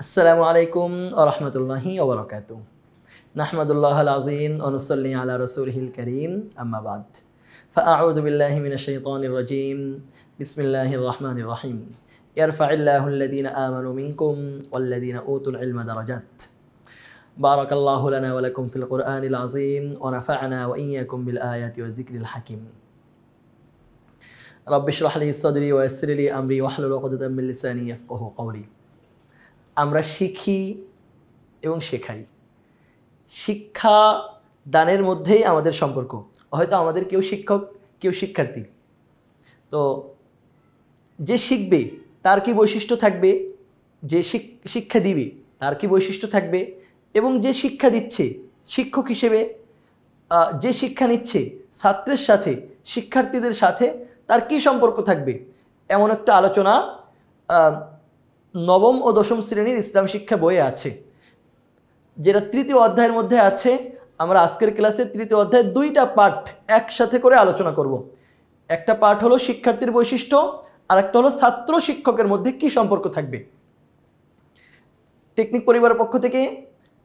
আসসালামু আলাইকুম ওয়া রাহমাতুল্লাহি ওয়া বারাকাতুহু। নাহমাদুল্লাহাল আযীম ওয়া নুসাল্লি আলা রাসূলিহিল কারীম, আম্মা বাদ। ফাআউযু বিল্লাহি মিনাশ শাইতানির রাজীম। বিসমিল্লাহির রাহমানির রাহিম। ইয়ারফা'িল্লাহুল লাযীনা আমানু মিনকুম ওয়াল লাযীনা উতুল ইলমা দারাজাত। বারাকাল্লাহু লানা ওয়া লাকুম ফিল কুরআনিল আযীম ওয়া নাফা'না ওয়া ইয়্যাকুম বিল আয়াতি ওয়াজ যিকরিল হাকীম। রাব্বি ইশরাহ লি সাদরি ওয়া ইয়াসসির লি আমরি ওয়াহলুল উকদাতাম মিন লিসানি ইয়াফকাহু কওলি। আমরা শিখি এবং শেখাই। শিক্ষা দানের মধ্যেই আমাদের সম্পর্ক। হয়তো আমাদের কেউ শিক্ষক, কেউ শিক্ষার্থী। তো যে শিখবে তার কি বৈশিষ্ট্য থাকবে, যে শিক্ষা দিবে তার কি বৈশিষ্ট্য থাকবে, এবং যে শিক্ষা দিচ্ছে শিক্ষক হিসেবে যে শিক্ষা নিচ্ছে ছাত্রের সাথে, শিক্ষার্থীদের সাথে তার কি সম্পর্ক থাকবে, এমন একটা আলোচনা নবম ও দশম শ্রেণীর ইসলাম শিক্ষা বইয়ে আছে, যেটা তৃতীয় অধ্যায়ের মধ্যে আছে। আমরা আজকের ক্লাসে তৃতীয় অধ্যায়ের দুইটা পাঠ একসাথে করে আলোচনা করব। একটা পাঠ হলো শিক্ষার্থীর বৈশিষ্ট্য, আর একটা হলো ছাত্র শিক্ষকের মধ্যে কি সম্পর্ক থাকবে। টেকনিক পরিবারের পক্ষ থেকে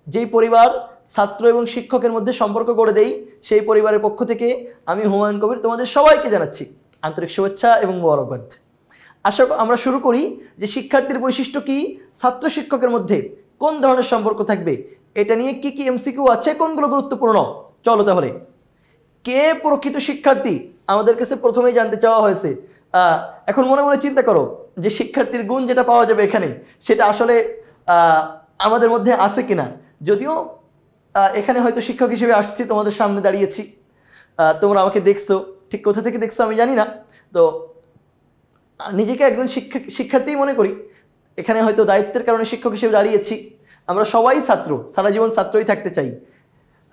যেই পরিবার ছাত্র এবং শিক্ষকের মধ্যে সম্পর্ক গড়ে দেই, সেই পরিবারের পক্ষ থেকে আমি হুমায়ুন কবির তোমাদের সবাইকে জানাচ্ছি আন্তরিক শুভেচ্ছা এবং মোবারকবাদ। আমরা শুরু করি যে শিক্ষার্থীর বৈশিষ্ট্য কি, ছাত্র শিক্ষকের মধ্যে কোন ধরনের সম্পর্ক থাকবে, এটা নিয়ে কি কি এমসিকিউ আছে, কোনগুলো গুরুত্বপূর্ণ। চলো তাহলে, কে প্রকৃত শিক্ষার্থী আমাদের কাছে প্রথমেই জানতে চাওয়া হয়েছে। এখন মনে মনে চিন্তা করো যে শিক্ষার্থীর গুণ যেটা পাওয়া যাবে এখানে, সেটা আসলে আমাদের মধ্যে আছে কিনা। যদিও এখানে হয়তো শিক্ষক হিসেবে আসছি, তোমাদের সামনে দাঁড়িয়েছি, তোমরা আমাকে দেখছো, ঠিক কোথা থেকে দেখছো আমি জানি না। তো নিজেকে একজন শিক্ষার্থী মনে করি। এখানে হয়তো দায়িত্বের কারণে শিক্ষক হিসেবে দাঁড়িয়েছি। আমরা সবাই ছাত্র, সারা জীবন ছাত্রই থাকতে চাই।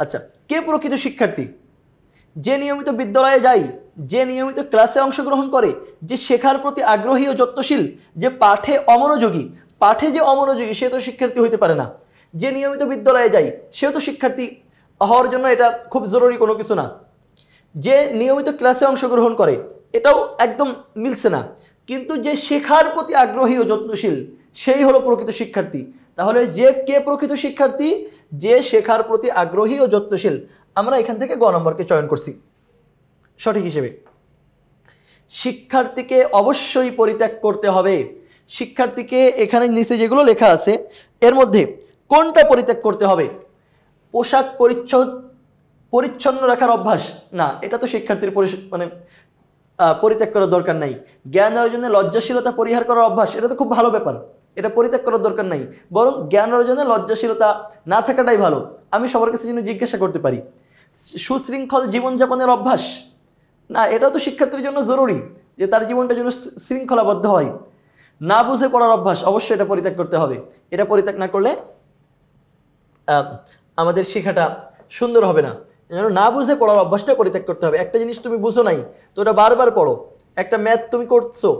আচ্ছা, কে প্রকৃত শিক্ষার্থী? যে নিয়মিত বিদ্যালয়ে যায়, যে নিয়মিত ক্লাসে অংশগ্রহণ করে, যে শেখার প্রতি আগ্রহী ও যত্নশীল, যে পাঠে অমনোযোগী। পাঠে যে অমনোযোগী সে তো শিক্ষার্থী হইতে পারে না। যে নিয়মিত বিদ্যালয়ে যায় সেও তো শিক্ষার্থী হওয়ার জন্য এটা খুব জরুরি কোনো কিছু না। যে নিয়মিত ক্লাসে অংশগ্রহণ করে এটাও একদম মিলছে না, কিন্তু যে শেখার প্রতি আগ্রহী ও যত্নশীল সেই হলো প্রকৃত শিক্ষার্থী। তাহলে কে প্রকৃত শিক্ষার্থী? যে শেখার প্রতি আগ্রহী ও যত্নশীল। আমরা এখান থেকে গ নম্বরকে চয়ন করছি সঠিক হিসেবে। শিক্ষার্থীকে অবশ্যই পরিত্যাগ করতে হবে। শিক্ষার্থীকে এখানে নিচে যেগুলো লেখা আছে এর মধ্যে কোনটা পরিত্যাগ করতে হবে? পোশাক পরিচ্ছন্ন রাখার অভ্যাস না, এটা তো শিক্ষার্থীর পরিত্যাগ করার দরকার নাই। জ্ঞান অর্জনে লজ্জাশীলতা পরিহার করার অভ্যাস, এটা তো খুব ভালো ব্যাপার, এটা পরিত্যাগ করার দরকার নাই। বরং জ্ঞান অর্জনে লজ্জাশীলতা না থাকাটাই ভালো। আমি সবার কাছে যেন জিজ্ঞাসা করতে পারি। সুশৃঙ্খল জীবনযাপনের অভ্যাস না, এটাও তো শিক্ষার্থীর জন্য জরুরি যে তার জীবনটা যেন শৃঙ্খলাবদ্ধ হয়। না বুঝে পড়ার অভ্যাস, অবশ্যই এটা পরিত্যাগ করতে হবে। এটা পরিত্যাগ না করলে আমাদের শেখাটা সুন্দর হবে না। যেন না বুঝে পড়ার অভ্যাসটা পরিত্যাগ করতে হবে। একটা জিনিস তুমি বুঝো নাই তো ওটা বারবার পড়ো। একটা ম্যাথ তুমি করছো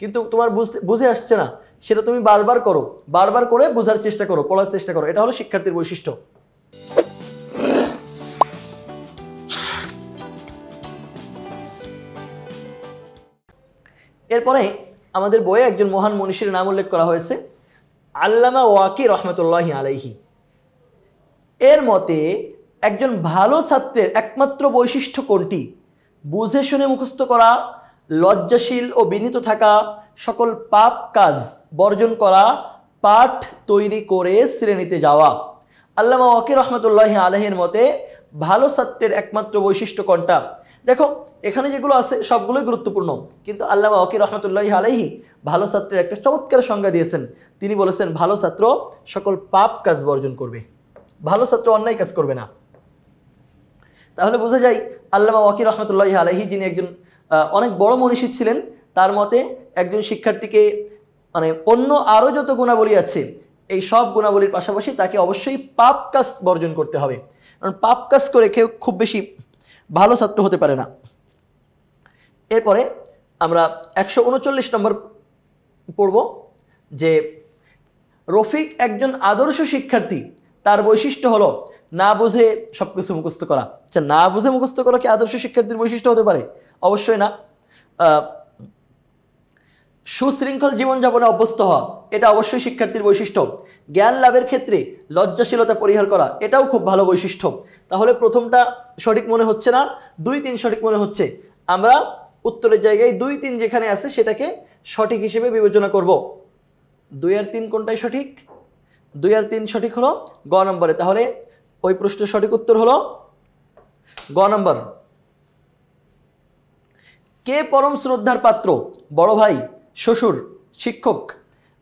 কিন্তু তোমার বুঝে আসছে না, সেটা তুমি বারবার করো, বারবার করে বোঝার চেষ্টা করো, পড়ার চেষ্টা করো। এটা হলো শিক্ষার্থীর বৈশিষ্ট্য। এরপরে আমাদের বইয়ে একজন মহান মনীষীর নাম উল্লেখ করা হয়েছে, আল্লামা ওয়াকি রহমতুল্লাহি আলাইহি। এর মতে একজন ভালো ছাত্রের একমাত্র বৈশিষ্ট্য কোনটি? বুঝে শুনে মুখস্থ করা, লজ্জাশীল ও বিনীত থাকা, সকল পাপ কাজ বর্জন করা, পাঠ তৈরি করে শ্রেণীতে যাওয়া। আল্লামা ওয়াকি রহমতুল্লাহি আলাইহির মতে ভালো ছাত্রের একমাত্র বৈশিষ্ট্য কোনটা? দেখো এখানে যেগুলো আছে সবগুলোই গুরুত্বপূর্ণ, কিন্তু আল্লামা ওয়াকি রহমতুল্লাহি আলাইহি ভালো ছাত্রের একটা চমৎকার সংজ্ঞা দিয়েছেন। তিনি বলেছেন ভালো ছাত্র সকল পাপ কাজ বর্জন করবে, ভালো ছাত্র অন্যায় কাজ করবে না। তাহলে বোঝা যায় আল্লামা ওয়াকি রহমতুল্লাহি আলাইহি, যিনি একজন অনেক বড় মনীষী ছিলেন, তার মতে একজন শিক্ষার্থীকে অন্য আরও যত গুণাবলী আছে এই সব গুণাবলীর পাশাপাশি তাকে অবশ্যই পাপ কাজ বর্জন করতে হবে। কারণ পাপ কাজ করে কেউ খুব বেশি ভালো ছাত্র হতে পারে না। এরপরে আমরা 139 নম্বর পড়ব যে রফিক একজন আদর্শ শিক্ষার্থী। তার বৈশিষ্ট্য হলো না বুঝে সব কিছু মুখস্থ করা। আচ্ছা, না বুঝে মুখস্থ করা কি আদর্শ শিক্ষার্থীর বৈশিষ্ট্য হতে পারে? অবশ্যই না। সুশৃঙ্খল জীবনযাপনে অভ্যস্ত হওয়া, এটা অবশ্যই শিক্ষার্থীর বৈশিষ্ট্য। জ্ঞান লাভের ক্ষেত্রে লজ্জাশীলতা পরিহার করা, এটাও খুব ভালো বৈশিষ্ট্য। তাহলে প্রথমটা সঠিক মনে হচ্ছে না, 2, 3 সঠিক মনে হচ্ছে। আমরা উত্তরের জায়গায় 2, 3 যেখানে আছে সেটাকে সঠিক হিসেবে বিবেচনা করব। 2 আর 3 কোনটাই সঠিক? 2 আর 3 সঠিক হলো গ নম্বরে। তাহলে ওই প্রশ্নের সঠিক উত্তর হলো গ নম্বর। কে পরম শ্রদ্ধার পাত্র? বড় ভাই, শ্বশুর, শিক্ষক,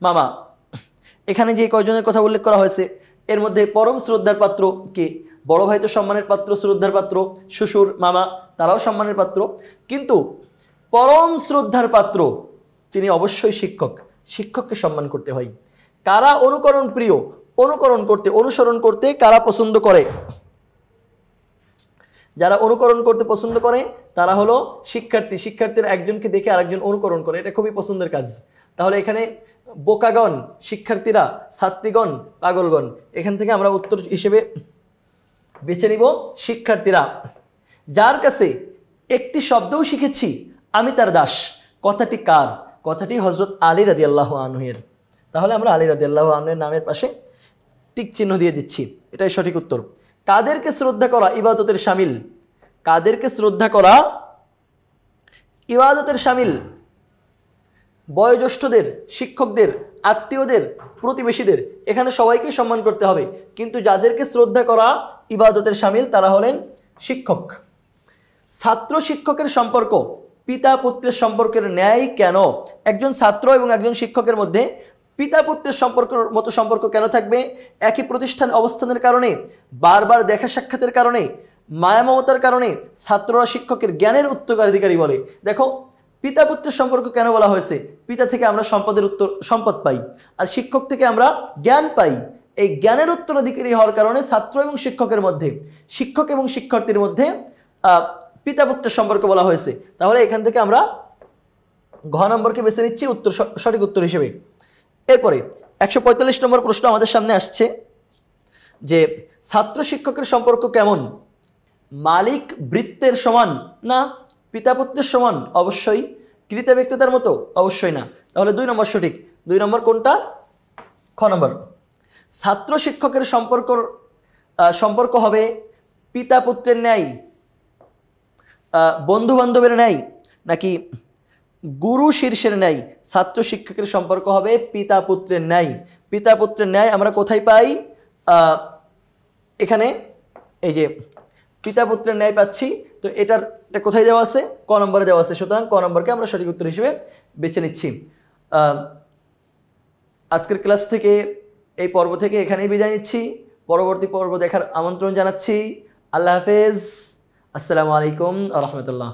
মামা। এখানে যে কয়জনের কথা উল্লেখ করা হয়েছে এর মধ্যে পরম শ্রদ্ধার পাত্র কে? বড় ভাই তো সম্মানের পাত্র, শ্রদ্ধার পাত্র, শ্বশুর, মামা তারাও সম্মানের পাত্র, কিন্তু পরম শ্রদ্ধার পাত্র তিনি অবশ্যই শিক্ষক। শিক্ষককে সম্মান করতে হয়। কারা অনুকরণ প্রিয়? অনুসরণ করতে কারা পছন্দ করে? যারা অনুকরণ করতে পছন্দ করে তারা হলো শিক্ষার্থী। শিক্ষার্থীর একজনকে দেখে আরেকজন অনুকরণ করে, এটা খুবই পছন্দের কাজ। তাহলে এখানে বোকাগণ শিক্ষার্থীরা, ছাত্রীগণ পাগলগণ, এখান থেকে আমরা উত্তর হিসেবে বেছে নিব শিক্ষার্থীরা। যার কাছে একটি শব্দও শিখেছি আমি তার দাস, কথাটি কার? কথাটি হযরত আলী রাদিয়াল্লাহু আনহুর। তাহলে আমরা আলী রাদিয়াল্লাহু আনহুর নামের পাশে টিক চিহ্ন দিয়ে দিচ্ছি, এটাই সঠিক উত্তর। কাদেরকে শ্রদ্ধা করা ইবাদতের শামিল? কাদেরকে শ্রদ্ধা করা ইবাদতের শামিল? বয়োজ্যেষ্ঠদের, শিক্ষকদের, আত্মীয়দের, প্রতিবেশীদের, এখানে সবাইকেই সম্মান করতে হবে, কিন্তু যাদেরকে শ্রদ্ধা করা ইবাদতের শামিল তারা হলেন শিক্ষক। ছাত্র শিক্ষকের সম্পর্ক পিতা পুত্রের সম্পর্কের ন্যায় কেন? একজন ছাত্র এবং একজন শিক্ষকের মধ্যে পিতা পুত্রের মতো সম্পর্ক কেন থাকবে? একই প্রতিষ্ঠান অবস্থানের কারণে, বারবার দেখা সাক্ষাতের কারণে, মায়া মমতার কারণে ছাত্ররা শিক্ষকের জ্ঞানের উত্তরাধিকারী বলে। দেখো পিতা পুত্রের সম্পর্ক কেন বলা হয়েছে? পিতা থেকে আমরা সম্পদ পাই, আর শিক্ষক থেকে আমরা জ্ঞান পাই। এই জ্ঞানের উত্তরাধিকারী হওয়ার কারণে ছাত্র এবং শিক্ষকের মধ্যে, শিক্ষক এবং শিক্ষার্থীর মধ্যে পিতা পুত্রের সম্পর্ক বলা হয়েছে। তাহলে এখান থেকে আমরা ঘ নম্বরকে বেছে নিচ্ছি সঠিক উত্তর হিসেবে। এরপরে 145 নম্বর প্রশ্ন আমাদের সামনে আসছে যে ছাত্র শিক্ষকের সম্পর্ক কেমন? মালিক বৃত্তের সমান না, পিতা পুত্রের সমান? অবশ্যই। ক্রেতা বিক্রেতার মতো? অবশ্যই না। তাহলে 2 নম্বর সঠিক। 2 নম্বর কোনটা? খ নম্বর। ছাত্র শিক্ষকের সম্পর্ক হবে পিতা পুত্রের ন্যায়, বন্ধু বান্ধবের ন্যায়, নাকি গুরু শীর্ষের ন্যায়? ছাত্র শিক্ষকের সম্পর্ক হবে পিতা পুত্রের ন্যায়। পিতা পুত্রের ন্যায় আমরা কোথায় পাই? এখানে এই যে পিতা পুত্রের ন্যায় পাচ্ছি, তো এটা কোথায় দেওয়া আছে? ক নম্বরে দেওয়া আছে। সুতরাং ক নম্বরকে আমরা সঠিক উত্তর হিসেবে বেছে নিচ্ছি। আজকের ক্লাস থেকে, এই পর্ব থেকে এখানেই বিদায় নিচ্ছি। পরবর্তী পর্ব দেখার আমন্ত্রণ জানাচ্ছি। আল্লাহ হাফেজ। আসসালামু আলাইকুম ওয়া রাহমাতুল্লাহ।